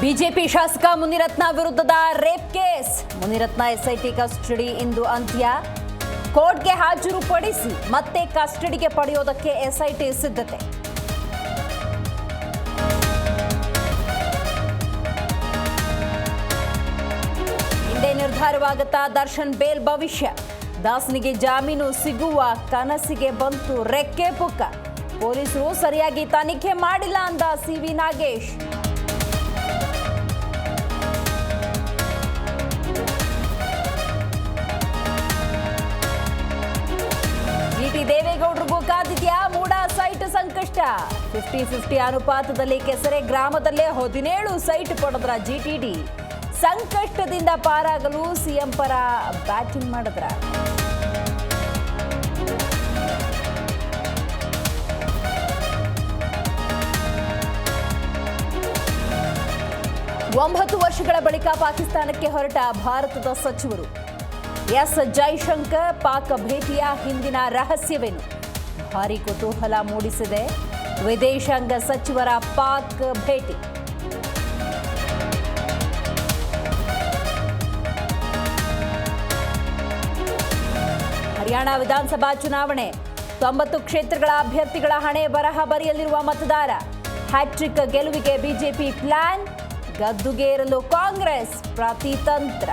BJP ಶಾಸಕ ಮುನಿರತ್ನ ವಿರುದ್ಧದ rape case. Munirathna SIT custody ಇಂದು ಅಂತ್ಯ. ಕೋರ್ಟ್ಗೆ ಹಾಜರುಪಡಿಸಿ ಮತ್ತೆ ಕಸ್ಟಡಿಗೆ ಪಡೆಯೋದಕ್ಕೆ ಎಸ್ಐಟಿ ಸಿದ್ಧತೆ. ಇಂದೇ ನಿರ್ಧಾರವಾಗುತ್ತಾ ದರ್ಶನ್ ಬೇಲ್ ಭವಿಷ್ಯ. ದಾಸನಿಗೆ ಜಾಮೀನು ಸಿಗುವ ಕನಸಿಗೆ ಬಂತು ರೆಕ್ಕೆ ಪುಕ್ಕ. ಪೊಲೀಸರು ಸರಿಯಾಗಿ ತನಿಖೆ ಮಾಡಿಲ್ಲ ಅಂದ ಸಿವಿ ನಾಗೇಶ್. ಜಿಟಿ ದೇವೇಗೌಡರಿಗೂ ಕಾದಿದ್ಯಾ ಮೂಡಾ ಸೈಟ್ ಸಂಕಷ್ಟ. 50-50 ಅನುಪಾತದಲ್ಲಿ ಕೆಸರೆ ಗ್ರಾಮದಲ್ಲೇ 17 ಸೈಟ್ ಪಡೆದ್ರ ಜಿಟಿಡಿ. ಸಂಕಷ್ಟದಿಂದ ಪಾರಾಗಲು ಸಿಎಂ ಪರ ಬ್ಯಾಟಿಂಗ್ ಮಾಡಿದ್ರ. ಒಂಬತ್ತು ವರ್ಷಗಳ ಬಳಿಕ ಪಾಕಿಸ್ತಾನಕ್ಕೆ ಹೊರಟ ಭಾರತದ ಸಚಿವರು. ಎಸ್ ಜೈಶಂಕರ್ ಪಾಕ್ ಭೇಟಿಯ ಹಿಂದಿನ ರಹಸ್ಯವೇನು? ಭಾರೀ ಕುತೂಹಲ ಮೂಡಿಸಿದೆ ವಿದೇಶಾಂಗ ಸಚಿವರ ಪಾಕ್ ಭೇಟಿ. ಹರಿಯಾಣ ವಿಧಾನಸಭಾ ಚುನಾವಣೆ 90 ಕ್ಷೇತ್ರಗಳ ಅಭ್ಯರ್ಥಿಗಳ ಹಣೆ ಬರಹ ಬರೆಯಲಿರುವ ಮತದಾರ. ಹ್ಯಾಟ್ರಿಕ್ ಗೆಲುವಿಗೆ ಬಿಜೆಪಿ ಪ್ಲಾನ್. ಗದ್ದುಗೇರಲು ಕಾಂಗ್ರೆಸ್ ಪ್ರತಿತಂತ್ರ.